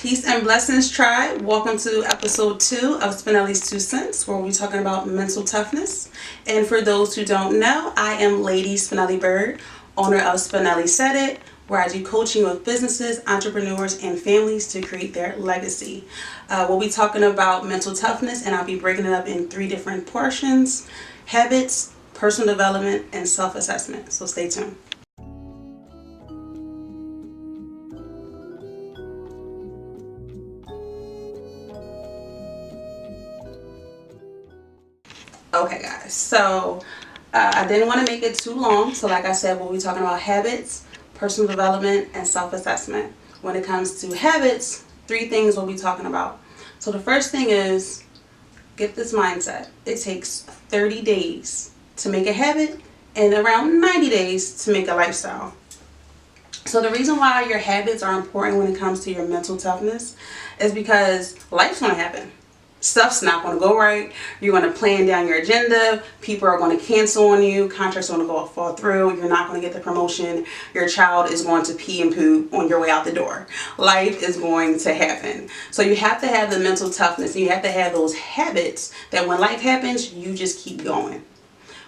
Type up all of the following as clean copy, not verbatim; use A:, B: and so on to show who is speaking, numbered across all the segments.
A: Peace and blessings, tribe. Welcome to episode 2 of Spinelli's 2 Cents, where we're talking about mental toughness. And for those who don't know, I am Lady Spinelli Bird, owner of Spinelli Said It, where I do coaching with businesses, entrepreneurs, and families to create their legacy. We'll be talking about mental toughness, and I'll be breaking it up in 3 different portions: habits, personal development, and self-assessment. So stay tuned. Okay guys, so I didn't want to make it too long, so like I said, we'll be talking about habits, personal development, and self-assessment. When it comes to habits, 3 things we'll be talking about. So the first thing is, get this mindset. It takes 30 days to make a habit and around 90 days to make a lifestyle. So the reason why your habits are important when it comes to your mental toughness is because life's going to happen. Stuff's not going to go right. You're going to plan down your agenda. People are going to cancel on you. Contracts are going to fall through. You're not going to get the promotion. Your child is going to pee and poo on your way out the door. Life is going to happen. So you have to have the mental toughness. You have to have those habits that when life happens, you just keep going.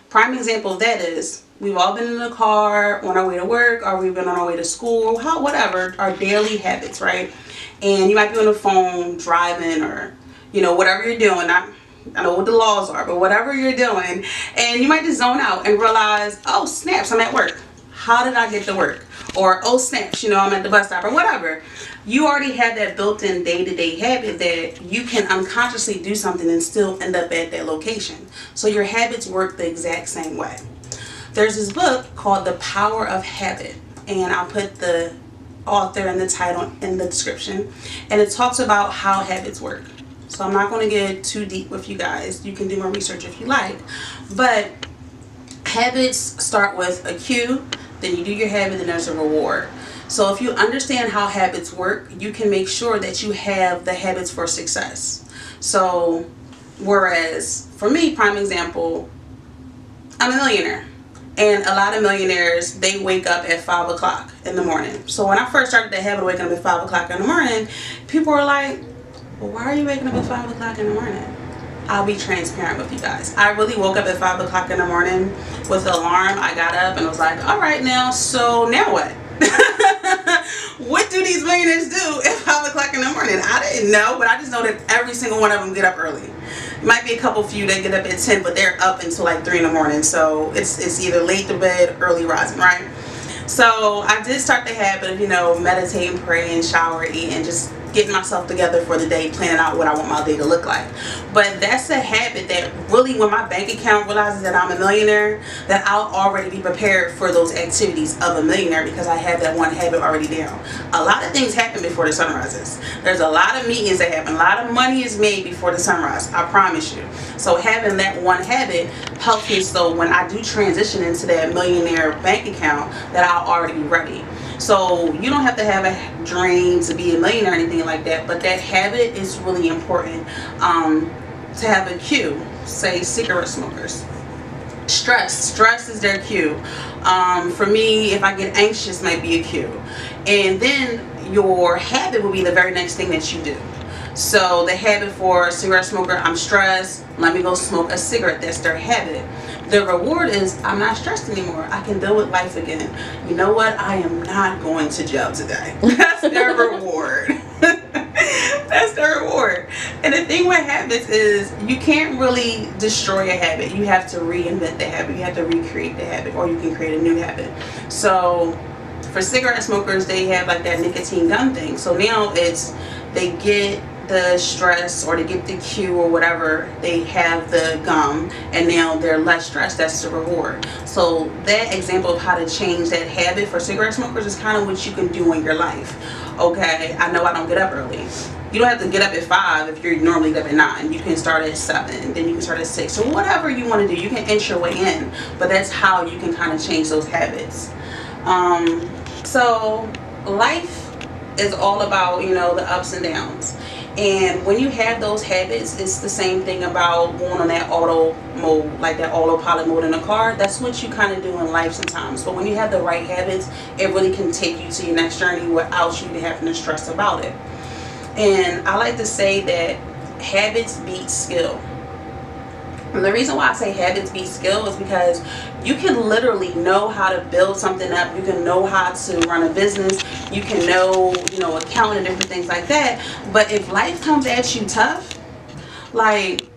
A: Prime example of that is, we've all been in the car on our way to work, or we've been on our way to school, whatever, our daily habits, right? And you might be on the phone driving, or whatever you're doing. I know what the laws are, but whatever you're doing, and you might just zone out and realize, oh snaps, I'm at work. How did I get to work? Or oh snaps, I'm at the bus stop, or whatever. You already have that built-in day-to-day habit that you can unconsciously do something and still end up at that location. So your habits work the exact same way. There's this book called The Power of Habit, and I'll put the author and the title in the description, and it talks about how habits work. So I'm not going to get too deep with you guys. You can do more research if you like. But habits start with a cue, then you do your habit, and there's a reward. So if you understand how habits work, you can make sure that you have the habits for success. So whereas for me, prime example, I'm a millionaire. And a lot of millionaires, they wake up at 5 o'clock in the morning. So when I first started the habit of waking up at 5 o'clock in the morning, people were like, well, why are you waking up at 5 o'clock in the morning? I'll be transparent with you guys. I really woke up at 5 o'clock in the morning with the alarm. I got up and was like, all right now, so now what? What do these millionaires do at 5 o'clock in the morning? I didn't know, but I just know that every single one of them get up early. Might be a couple few that get up at 10, but they're up until like 3 in the morning. So it's either late to bed, early rising, right? So I did start the habit of, meditating, praying, shower, eat, and just getting myself together for the day, planning out what I want my day to look like. But that's a habit that really, when my bank account realizes that I'm a millionaire, that I'll already be prepared for those activities of a millionaire because I have that one habit already down. A lot of things happen before the sun rises. There's a lot of meetings that happen. A lot of money is made before the sunrise. I promise you. So having that one habit helps me, so when I do transition into that millionaire bank account, that I'll already be ready. So you don't have to have a dream to be a millionaire or anything like that, but that habit is really important to have a cue. Say cigarette smokers. Stress is their cue. For me, if I get anxious, might be a cue. And then your habit will be the very next thing that you do. So the habit for a cigarette smoker, I'm stressed, let me go smoke a cigarette. That's their habit. The reward is, I'm not stressed anymore. I can deal with life again. You know what? I am not going to jail today. That's their reward. That's their reward. And the thing with habits is, you can't really destroy a habit. You have to reinvent the habit. You have to recreate the habit, or you can create a new habit. So for cigarette smokers, they have like that nicotine gum thing. So now they get the stress, or to get the cue or whatever, they have the gum, and now they're less stressed. That's the reward. So that example of how to change that habit for cigarette smokers is kind of what you can do in your life. Okay, I know I don't get up early. You don't have to get up at 5 if you're normally get up at 9. You can start at 7, then you can start at 6, or whatever you want to do. You can inch your way in, but that's how you can kind of change those habits. So life is all about, the ups and downs. And when you have those habits, it's the same thing about going on that auto mode, like that autopilot mode in a car. That's what you kind of do in life sometimes. But when you have the right habits, it really can take you to your next journey without you having to stress about it. And I like to say that habits beat skill. And the reason why I say habits beat skill is because you can literally know how to build something up. You can know how to run a business. You can know, accounting and different things like that. But if life comes at you tough, like,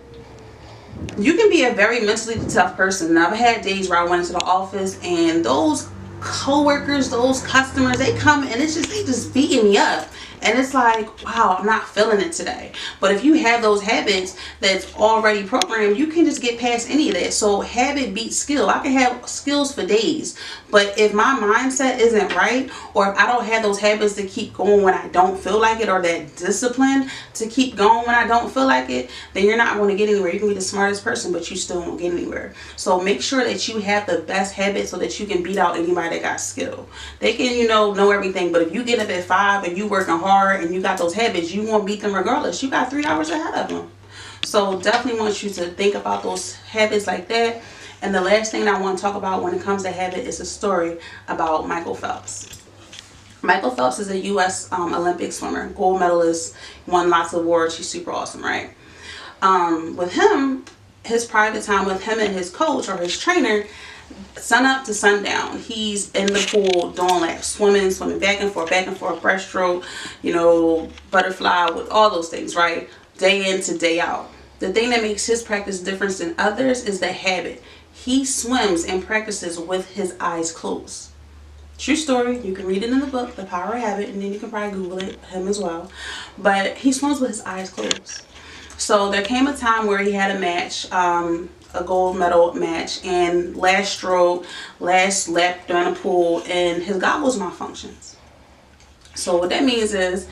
A: you can be a very mentally tough person. And I've had days where I went into the office and those co-workers, those customers, they come and they just beating me up. And it's like, wow, I'm not feeling it today. But if you have those habits that's already programmed, you can just get past any of that. So habit beats skill. I can have skills for days, but if my mindset isn't right, or if I don't have those habits to keep going when I don't feel like it, or that discipline to keep going when I don't feel like it, then you're not going to get anywhere. You can be the smartest person, but you still won't get anywhere. So make sure that you have the best habits so that you can beat out anybody that got skill. They can, know everything, but if you get up at 5 and you working hard and you got those habits, you won't beat them regardless. You got 3 hours ahead of them. So definitely want you to think about those habits like that. And the last thing I want to talk about when it comes to habit is a story about Michael Phelps. Michael Phelps is a U.S. Olympic swimmer, gold medalist, won lots of awards. She's super awesome, right? With him, his private time with him and his coach or his trainer, sun up to sundown, he's in the pool doing laps, swimming back and forth, breaststroke, butterfly, with all those things, right? Day in to day out. The thing that makes his practice different than others is the habit. He swims and practices with his eyes closed. True story. You can read it in the book, The Power of Habit, and then you can probably Google it, him as well. But he swims with his eyes closed. So there came a time where he had a match, a gold medal match, and last stroke, last lap during the pool, and his goggles malfunctions. So what that means is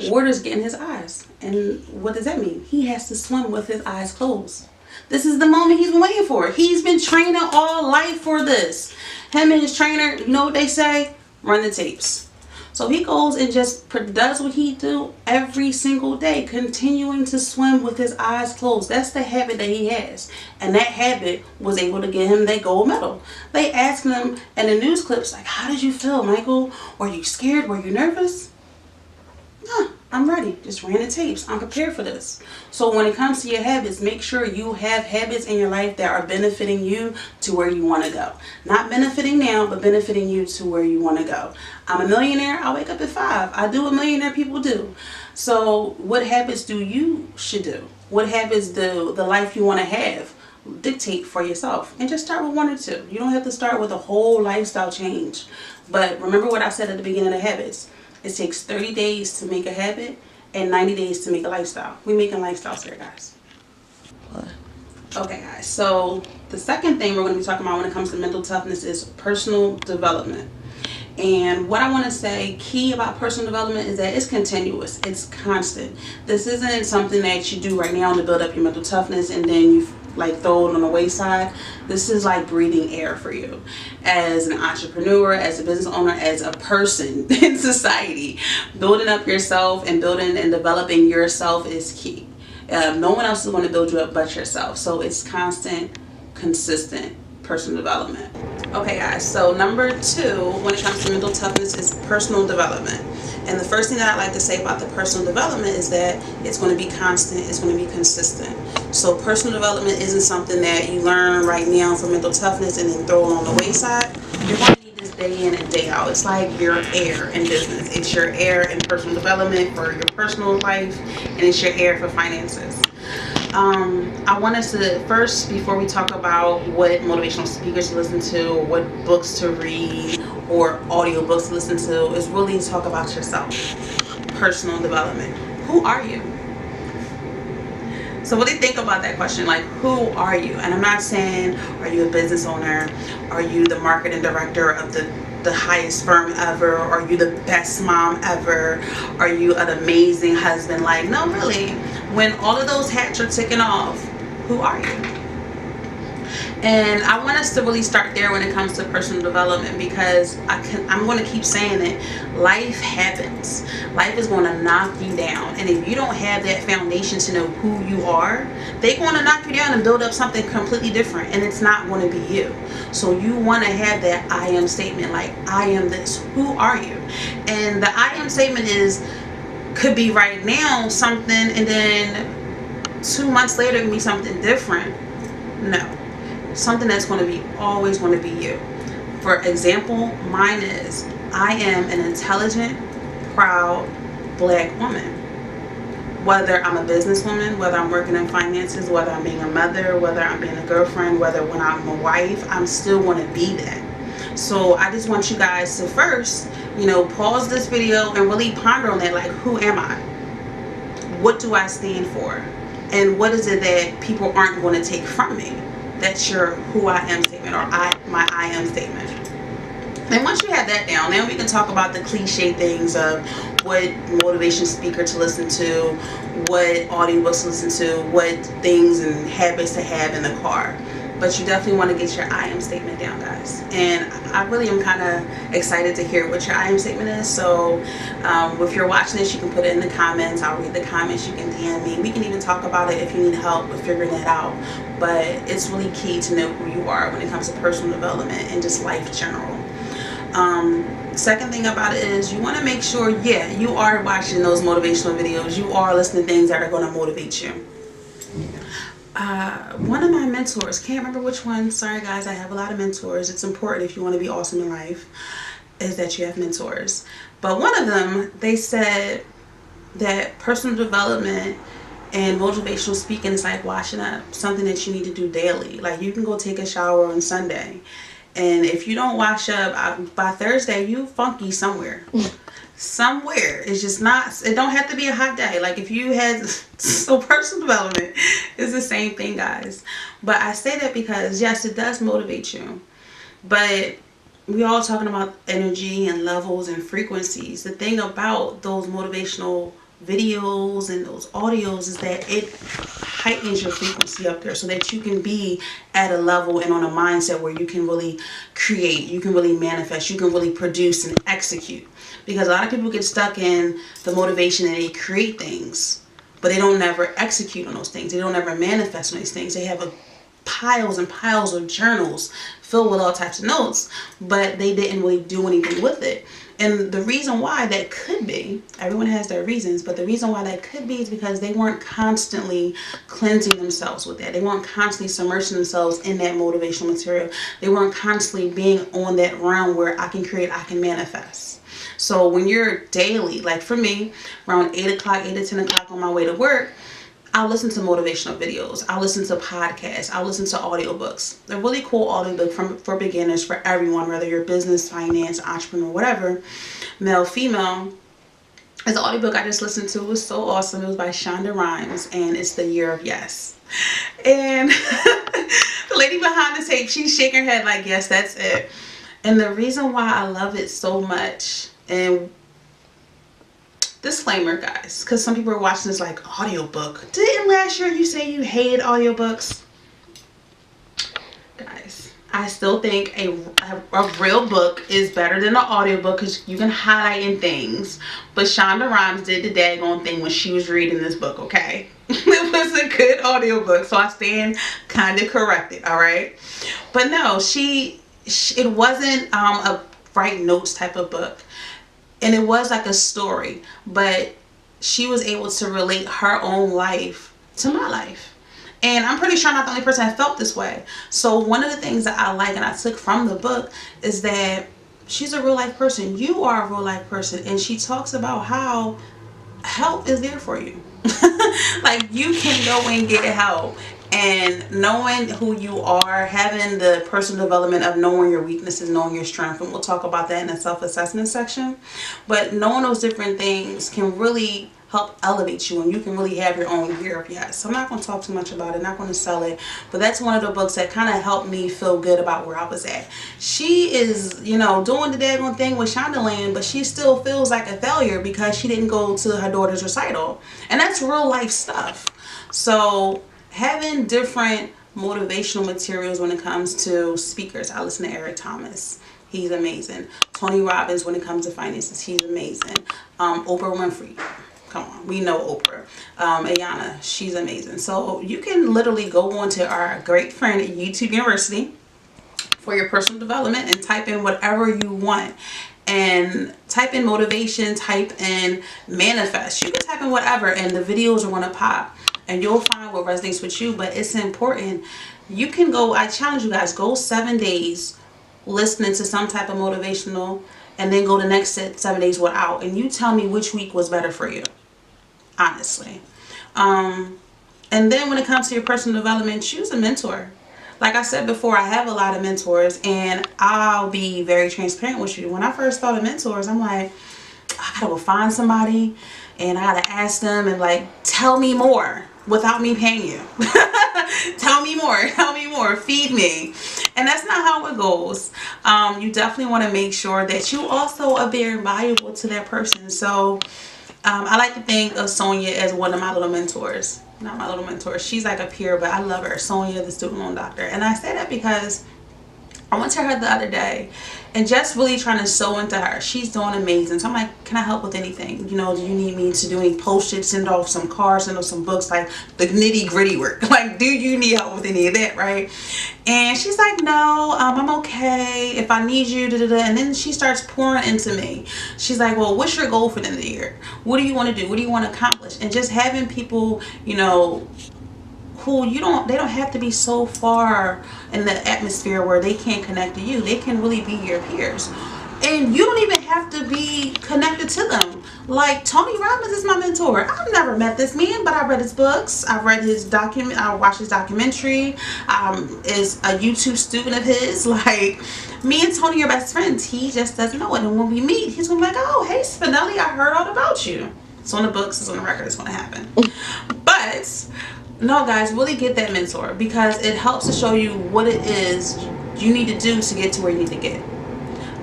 A: water's getting his eyes. And what does that mean? He has to swim with his eyes closed. This is the moment he's been waiting for. He's been training all life for this. Him and his trainer, you know what they say? Run the tapes. So he goes and just does what he do every single day, continuing to swim with his eyes closed. That's the habit that he has. And that habit was able to get him that gold medal. They asked him in the news clips, like, how did you feel, Michael? Were you scared? Were you nervous? No, I'm ready. Just ran the tapes. I'm prepared for this. So when it comes to your habits, make sure you have habits in your life that are benefiting you to where you want to go. Not benefiting now, but benefiting you to where you want to go. I'm a millionaire. I wake up at 5. I do what millionaire people do. So what habits do you should do? What habits do the life you want to have dictate for yourself? And just start with 1 or 2. You don't have to start with a whole lifestyle change. But remember what I said at the beginning of habits. It takes 30 days to make a habit and 90 days to make a lifestyle. We're making lifestyles here, guys. Okay, guys. So the second thing we're going to be talking about when it comes to mental toughness is personal development. And what I want to say key about personal development is that it's continuous. It's constant. This isn't something that you do right now to build up your mental toughness and then you throw it on the wayside. This is like breathing air for you as an entrepreneur, as a business owner, as a person in society. Building up yourself and building and developing yourself is key. No one else is going to build you up but yourself. So it's constant, consistent personal development. Okay, guys, so number 2 when it comes to mental toughness is personal development. And the first thing that I like to say about the personal development is that it's going to be constant, it's going to be consistent. So personal development isn't something that you learn right now for mental toughness and then throw it on the wayside. You're going to need this day in and day out. It's like your air in business. It's your air in personal development for your personal life, and it's your air for finances. I want us to first, before we talk about what motivational speakers to listen to, or what books to read, or audiobooks to listen to, is really talk about yourself. Personal development. Who are you? So really think about that question, like, who are you? And I'm not saying, are you a business owner? Are you the marketing director of the highest firm ever? Are you the best mom ever? Are you an amazing husband? Like, no, really. When all of those hats are ticking off, who are you? And I want us to really start there when it comes to personal development, because I'm going to keep saying it. Life happens. Life is going to knock you down. And if you don't have that foundation to know who you are, they're going to knock you down and build up something completely different. And it's not going to be you. So you want to have that I am statement, like, I am this. Who are you? And the I am statement is could be right now something, and then 2 months later it can be something different. No, something that's going to be always going to be you. For example, mine is, I am an intelligent, proud black woman. Whether I'm a businesswoman, whether I'm working in finances, whether I'm being a mother, whether I'm being a girlfriend, whether when I'm a wife, I'm still going to be that. So I just want you guys to first, pause this video and really ponder on that. Like, who am I? What do I stand for? And what is it that people aren't going to take from me? That's your who I am statement, or my I am statement. And once you have that down, then we can talk about the cliche things of what motivation speaker to listen to, what audiobooks to listen to, what things and habits to have in the car. But you definitely want to get your I am statement down, guys. And I really am kind of excited to hear what your I am statement is. So if you're watching this, you can put it in the comments. I'll read the comments. You can DM me. We can even talk about it if you need help with figuring that out. But it's really key to know who you are when it comes to personal development and just life general. Second thing about it is you want to make sure, you are watching those motivational videos. You are listening to things that are going to motivate you. One of my mentors, can't remember which one, sorry guys, I have a lot of mentors. It's important if you want to be awesome in life, is that you have mentors. But one of them, they said that personal development and motivational speaking is like washing up, something that you need to do daily. Like, you can go take a shower on Sunday, and if you don't wash up by Thursday, you funky somewhere. Somewhere. It's just not, it don't have to be a hot day. Like, if you had, so personal development is the same thing, guys. But I say that because, yes, it does motivate you. But we all talking about energy and levels and frequencies. The thing about those motivational videos and those audios is that it heightens your frequency up there so that you can be at a level and on a mindset where you can really create, you can really manifest, you can really produce and execute. Because a lot of people get stuck in the motivation and they create things, but they don't never execute on those things. They don't ever manifest on these things. They have piles and piles of journals filled with all types of notes, but they didn't really do anything with it. And the reason why that could be, everyone has their reasons, but the reason why that could be is because they weren't constantly cleansing themselves with that. They weren't constantly submerging themselves in that motivational material. They weren't constantly being on that realm where I can create, I can manifest. So when you're daily, like for me, around 8 to 10 o'clock on my way to work, I'll listen to motivational videos. I'll listen to podcasts. I'll listen to audiobooks. They're really cool audiobook for beginners, for everyone, whether you're business, finance, entrepreneur, whatever, male, female. This audiobook I just listened to was so awesome. It was by Shonda Rhimes, and it's The Year of Yes. And the lady behind the tape, she's shaking her head like, yes, that's it. And the reason why I love it so much, and disclaimer, guys, because some people are watching this like, audiobook. Didn't last year you say you hated audiobooks? Guys, I still think a real book is better than an audiobook because you can highlight in things. But Shonda Rhimes did the daggone thing when she was reading this book, okay? It was a good audiobook, so I stand kind of corrected, all right? But no, it wasn't a write notes type of book. And it was like a story, but she was able to relate her own life to my life. And I'm pretty sure I'm not the only person that felt this way. So one of the things that I like and I took from the book is that she's a real life person. You are a real life person. And she talks about how help is there for you. Like, you can go and get help. And knowing who you are, having the personal development of knowing your weaknesses, knowing your strength, and we'll talk about that in the self-assessment section. But knowing those different things can really help elevate you, and you can really have your own year of yes. So I'm not going to talk too much about it, not going to sell it, but that's one of the books that kind of helped me feel good about where I was at. She is, doing the daggone thing with Shondaland, but she still feels like a failure because she didn't go to her daughter's recital. And that's real life stuff. So having different motivational materials when it comes to speakers. I listen to Eric Thomas. He's amazing. Tony Robbins when it comes to finances. He's amazing. Oprah Winfrey. Come on, we know Oprah. Ayana, she's amazing. So you can literally go on to our great friend at YouTube University for your personal development and type in whatever you want. and type in motivation, type in manifest. You can type in whatever and the videos are going to pop and you'll find what resonates with you. But it's important. You can go, I challenge you guys, go 7 days listening to some type of motivational and then go the next 7 days without, and you tell me which week was better for you, honestly. And then when it comes to your personal development, choose a mentor. Like I said before, I have a lot of mentors, and I'll be very transparent with you. When I first thought of mentors, I'm like, I gotta go find somebody and I gotta ask them and like, tell me more without me paying you. Tell me more, feed me. And that's not how it goes. You definitely want to make sure that you also are very valuable to that person. So I like to think of Sonia as one of my little mentors. Not my little mentor, she's like a peer, but I love her. Sonia, the student loan doctor. And I say that because I went to her the other day and just really trying to sew into her. She's doing amazing. So I'm like, can I help with anything? You know, do you need me to do any post-its, send off some cards, send off some books, like the nitty-gritty work? Like, do you need help with any of that, right? And she's like, no, I'm okay. If I need you, And then she starts pouring into me. She's like, well, what's your goal for the end of the year? What do you want to do? What do you want to accomplish? And just having people, you know, who they don't have to be so far in the atmosphere where they can't connect to you. They can really be your peers, and you don't even have to be connected to them. Like Tony Robbins is my mentor. I've never met this man, but I read his books, I've read his document, I watched his documentary, is a YouTube student of his. Like, me and Tony are best friends. He just doesn't know it, and when we meet, he's gonna be like, oh, hey Spinelli, I heard all about you. It's on the books, it's on the record, it's gonna happen. But no, guys, really get that mentor, because it helps to show you what it is you need to do to get to where you need to get.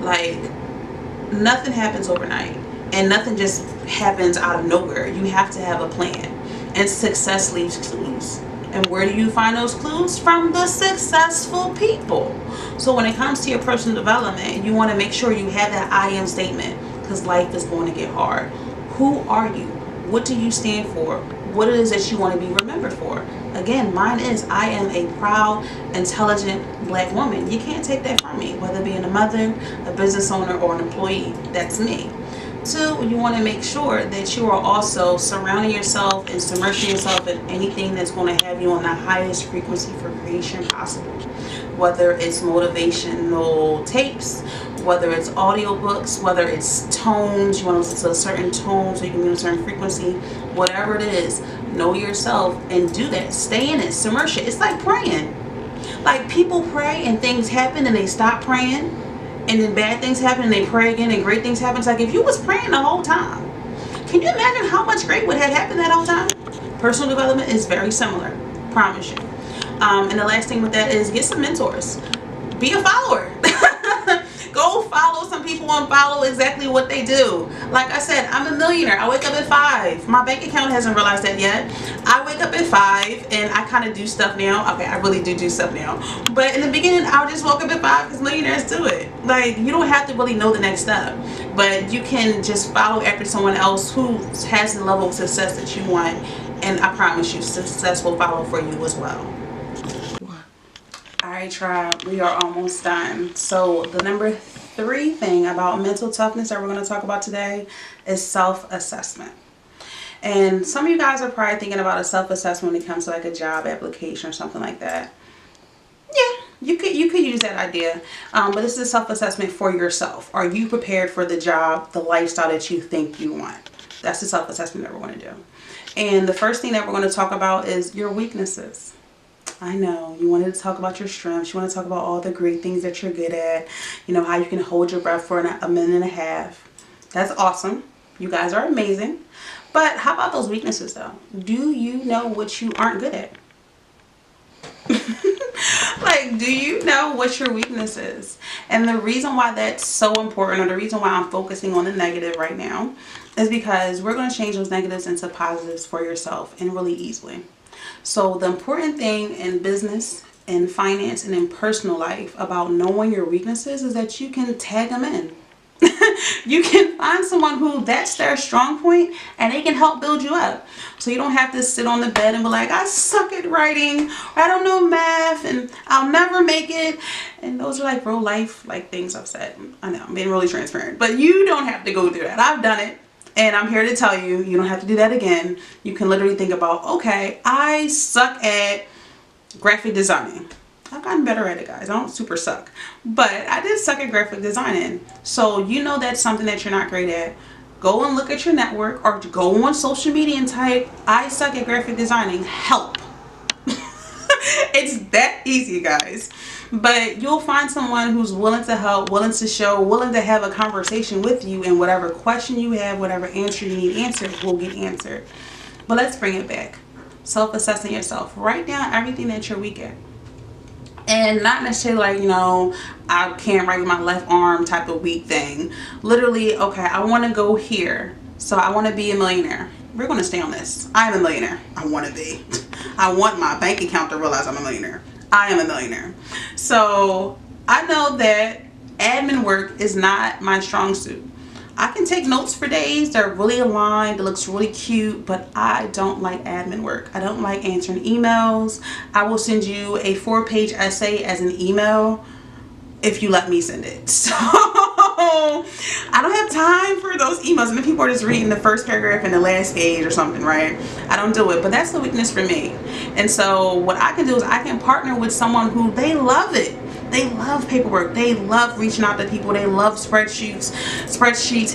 A: Like, nothing happens overnight, and nothing just happens out of nowhere. You have to have a plan, and success leaves clues. And where do you find those clues? From the successful people. So when it comes to your personal development, you want to make sure you have that I am statement, because life is going to get hard. Who are you? What do you stand for? What it is that you want to be remembered for. Again, mine is, I am a proud, intelligent black woman. You can't take that from me, whether being a mother, a business owner, or an employee. That's me. 2, you want to make sure that you are also surrounding yourself and submerging yourself in anything that's going to have you on the highest frequency for creation possible. Whether it's motivational tapes, whether it's audiobooks, whether it's tones, you want to listen to a certain tone so you can be on a certain frequency, whatever it is, know yourself and do that. Stay in it, submerge it. It's like praying. Like, people pray and things happen and they stop praying, and then bad things happen and they pray again and great things happen. It's like, if you was praying the whole time, can you imagine how much great would have happened that whole time? Personal development is very similar, promise you. And the last thing with that is get some mentors. Be a follower. Go follow some people and follow exactly what they do. Like I said, I'm a millionaire. I wake up at 5. My bank account hasn't realized that yet. I wake up at 5 and I kind of do stuff now. Okay, I really do stuff now. But in the beginning, I would just woke up at 5 because millionaires do it. Like, you don't have to really know the next step. But you can just follow after someone else who has the level of success that you want. And I promise you, success will follow for you as well. Alright, tribe, we are almost done. So the number 3 thing about mental toughness that we're going to talk about today is self-assessment. And some of you guys are probably thinking about a self-assessment when it comes to like a job application or something like that. Yeah, you could use that idea. But this is a self-assessment for yourself. Are you prepared for the job, the lifestyle that you think you want? That's the self-assessment that we're going to do. And the first thing that we're going to talk about is your weaknesses. I know you wanted to talk about your strengths. You want to talk about all the great things that you're good at. You know, how you can hold your breath for a minute and a half. That's awesome. You guys are amazing. But how about those weaknesses though? Do you know what you aren't good at? Like, do you know what your weakness is? And the reason why that's so important, or the reason why I'm focusing on the negative right now, is because we're going to change those negatives into positives for yourself, and really easily. So the important thing in business, in finance, and in personal life about knowing your weaknesses is that you can tag them in. You can find someone who that's their strong point and they can help build you up. So you don't have to sit on the bed and be like, I suck at writing, or I don't know math, and I'll never make it. And those are like real life like things I've said. I know, I'm being really transparent, but you don't have to go through that. I've done it. And I'm here to tell you, you don't have to do that again. You can literally think about, okay, I suck at graphic designing. I've gotten better at it, guys. I don't super suck, but I did suck at graphic designing. So you know that's something that you're not great at. Go and look at your network, or go on social media and type, I suck at graphic designing, help. It's that easy, guys. But you'll find someone who's willing to help, willing to show, willing to have a conversation with you, and whatever question you have, whatever answer you need answered will get answered. But let's bring it back. Self-assessing yourself. Write down everything that you're weak at. And not necessarily like, you know, I can't write with my left arm type of weak thing. Literally, okay, I want to go here. So I want to be a millionaire. We're going to stay on this. I am a millionaire. I want to be. I want my bank account to realize I'm a millionaire. I am a millionaire. So I know that admin work is not my strong suit. I can take notes for days. They're really aligned. It looks really cute, but I don't like admin work. I don't like answering emails. I will send you a 4-page essay as an email if you let me send it. So I don't have time for those emails. And then people are just reading the first paragraph and the last page or something, right? I don't do it, but that's the weakness for me. And so what I can do is I can partner with someone who they love it. They love paperwork. They love reaching out to people. They love spreadsheets.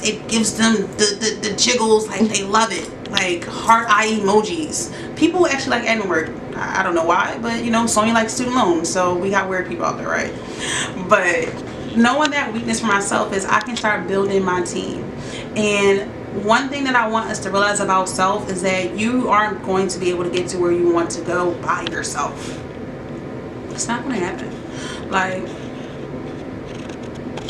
A: It gives them the jiggles. Like, they love it. Like heart eye emojis. People actually like admin work. I don't know why, but you know, Sonya likes student loans, so we got weird people out there, right? But knowing that weakness for myself is I can start building my team. And one thing that I want us to realize about self is that you aren't going to be able to get to where you want to go by yourself. It's not going to happen. Like,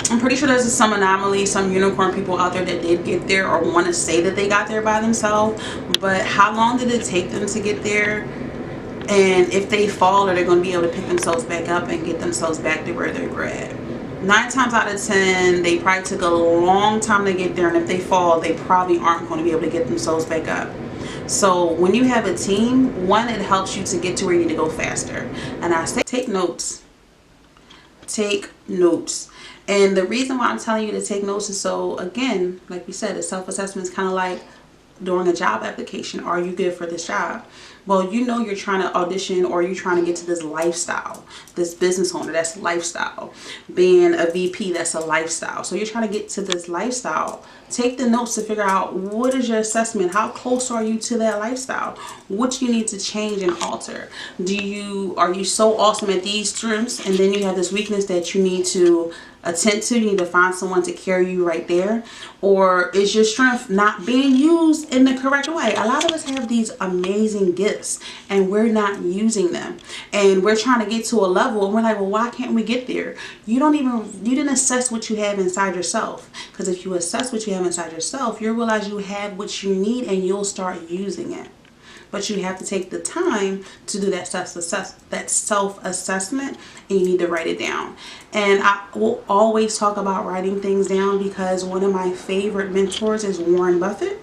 A: I'm pretty sure there's some anomaly, some unicorn people out there that did get there or want to say that they got there by themselves. But how long did it take them to get there? And if they fall, are they going to be able to pick themselves back up and get themselves back to where they were at? 9 times out of 10, they probably took a long time to get there. And if they fall, they probably aren't going to be able to get themselves back up. So when you have a team, one, it helps you to get to where you need to go faster. And I say take notes. Take notes. And the reason why I'm telling you to take notes is so, again, like we said, a self-assessment is kind of like during a job application. Are you good for this job? Well, you know you're trying to audition, or you're trying to get to this lifestyle. This business owner, that's lifestyle. Being a VP, that's a lifestyle. So you're trying to get to this lifestyle. Take the notes to figure out, what is your assessment? How close are you to that lifestyle? What you need to change and alter? Are you so awesome at these strengths, and then you have this weakness that you need to attend to? You need to find someone to carry you right there. Or is your strength not being used in the correct way? A lot of us have these amazing gifts and we're not using them, and we're trying to get to a level and we're like, well, why can't we get there? You didn't assess what you have inside yourself. Because if you assess what you have inside yourself, you'll realize you have what you need and you'll start using it. But you have to take the time to do that self-assessment, and you need to write it down. And I will always talk about writing things down because one of my favorite mentors is Warren Buffett.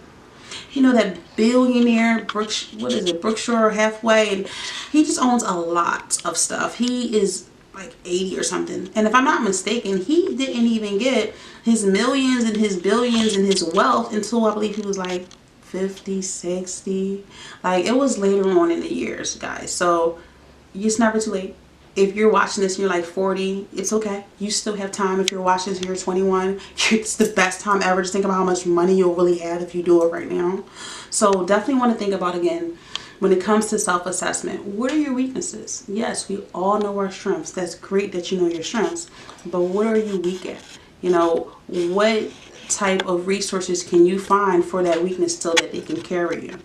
A: You know, that billionaire, Berkshire Hathaway, and he just owns a lot of stuff. He is like 80 or something. And if I'm not mistaken, he didn't even get his millions and his billions and his wealth until I believe he was like 50, 60. Like, it was later on in the years, guys. So it's never too late. If you're watching this and you're like 40, it's okay. You still have time. If you're watching this and you're 21, it's the best time ever. Just think about how much money you'll really have if you do it right now. So definitely want to think about, again, when it comes to self-assessment, what are your weaknesses? Yes, we all know our strengths. That's great that you know your strengths. But what are you weak at? You know, what type of resources can you find for that weakness so that they can carry you?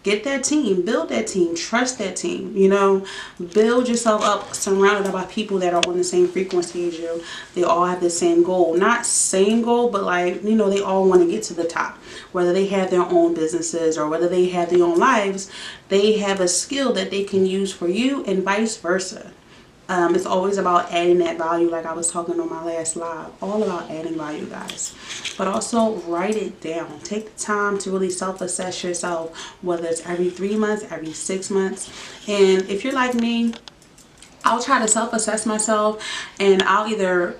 A: Get that team, build that team, trust that team, you know, build yourself up surrounded by people that are on the same frequency as you. They all have the same goal, not same goal, but like, you know, they all want to get to the top. Whether they have their own businesses or whether they have their own lives, they have a skill that they can use for you, and vice versa. It's always about adding that value, like I was talking on my last live. All about adding value, guys. But also write it down. Take the time to really self-assess yourself, whether it's every 3 months, every 6 months. And if you're like me, I'll try to self-assess myself, and I'll either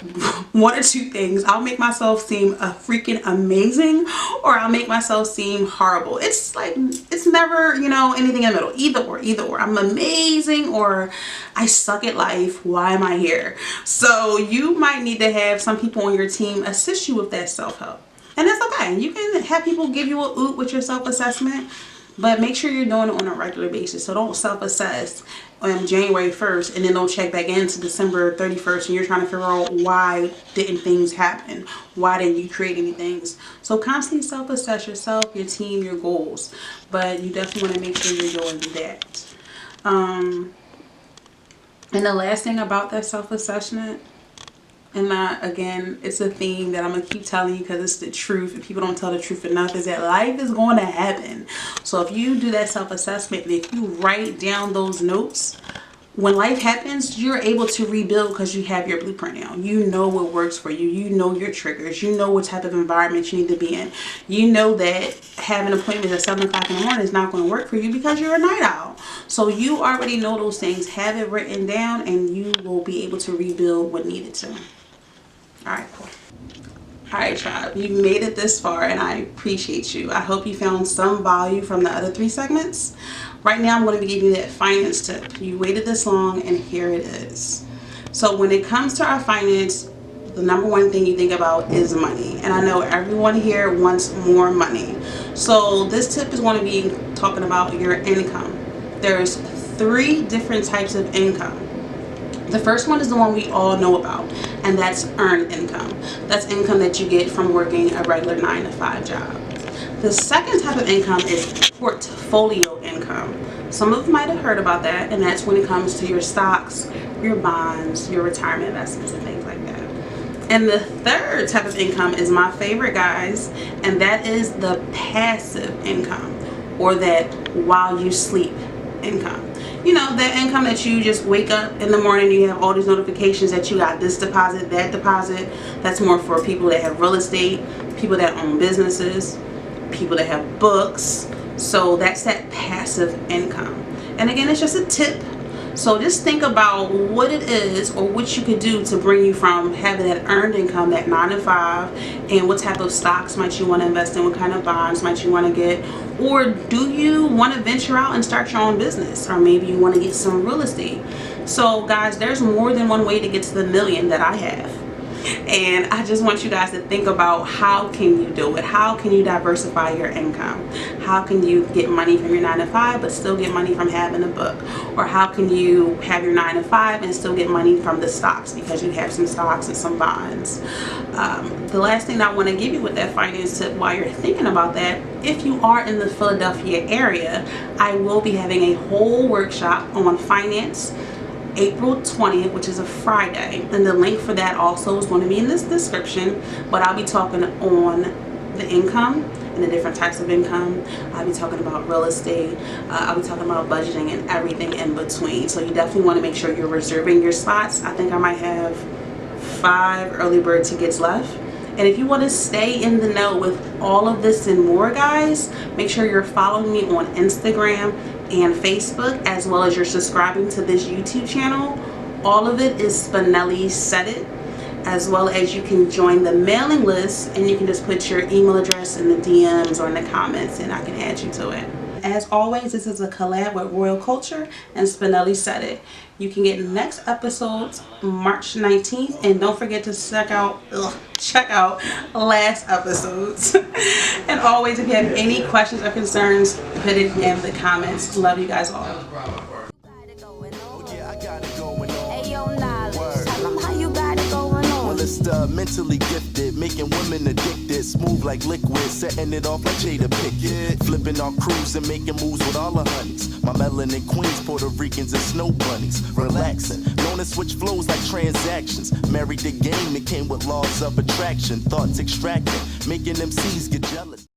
A: one or two things. I'll make myself seem freaking amazing, or I'll make myself seem horrible. It's like, it's never, you know, anything in the middle. Either or. I'm amazing, or I suck at life. Why am I here? So you might need to have some people on your team assist you with that self-help. And that's okay. You can have people give you a oot with your self-assessment, but make sure you're doing it on a regular basis. So don't self-assess on January 1st and then don't check back into December 31st and you're trying to figure out why didn't things happen? Why didn't you create any things? So constantly self-assess yourself, your team, your goals. But you definitely want to make sure you're doing that. And the last thing about that self-assessment, and again, it's a theme that I'm going to keep telling you because it's the truth, and people don't tell the truth enough, is that life is going to happen. So if you do that self-assessment, and if you write down those notes, when life happens, you're able to rebuild because you have your blueprint now. You know what works for you. You know your triggers. You know what type of environment you need to be in. You know that having appointments at 7 o'clock in the morning is not going to work for you because you're a night owl. So you already know those things. Have it written down and you will be able to rebuild what needed to. Alright, cool. Alright, tribe, you made it this far and I appreciate you. I hope you found some value from the other 3 segments. Right now I'm going to be giving you that finance tip. You waited this long and here it is. So when it comes to our finance, the number one thing you think about is money. And I know everyone here wants more money. So this tip is going to be talking about your income. There's 3 different types of income. The first one is the one we all know about, and that's earned income. That's income that you get from working a regular 9-to-5 job. The second type of income is portfolio income. Some of you might have heard about that, and that's when it comes to your stocks, your bonds, your retirement investments, and things like that. And the third type of income is my favorite, guys, and that is the passive income, or that while you sleep income. You know, that income that you just wake up in the morning, you have all these notifications that you got this deposit, that deposit. That's more for people that have real estate, people that own businesses, people that have books. So that's that passive income. And again, it's just a tip. So just think about what it is or what you could do to bring you from having that earned income, that 9-to-5, and what type of stocks might you want to invest in, what kind of bonds might you want to get, or do you want to venture out and start your own business, or maybe you want to get some real estate. So guys, there's more than one way to get to the million that I have. And I just want you guys to think about how can you do it? How can you diversify your income? How can you get money from your 9-to-5 but still get money from having a book? Or how can you have your 9-to-5 and still get money from the stocks because you have some stocks and some bonds? The last thing I want to give you with that finance tip while you're thinking about that, if you are in the Philadelphia area, I will be having a whole workshop on finance April 20th, which is a Friday, and the link for that also is going to be in this description. But I'll be talking on the income and the different types of income. I'll be talking about real estate. I'll be talking about budgeting and everything in between. So you definitely want to make sure you're reserving your slots. I think I might have 5 early bird tickets left. And if you want to stay in the know with all of this and more, guys, make sure you're following me on Instagram and Facebook, as well as you're subscribing to this YouTube channel. All of it is Spinelli Said It, as well as you can join the mailing list and you can just put your email address in the DMs or in the comments and I can add you to it. As always, this is a collab with Royal Culture and Spinelli Said It. You can get next episodes March 19th, and don't forget to check out last episodes. And always, if you have any questions or concerns, put it in the comments. Love you guys all.
B: It's the mentally gifted, making women addicted, smooth like liquid, setting it off like Jada Pickett, flipping our crews and making moves with all the honeys. My melanin queens, Puerto Ricans and snow bunnies, relaxing, known to switch flows like transactions. Married the game, it came with laws of attraction, thoughts extracting, making MCs get jealous.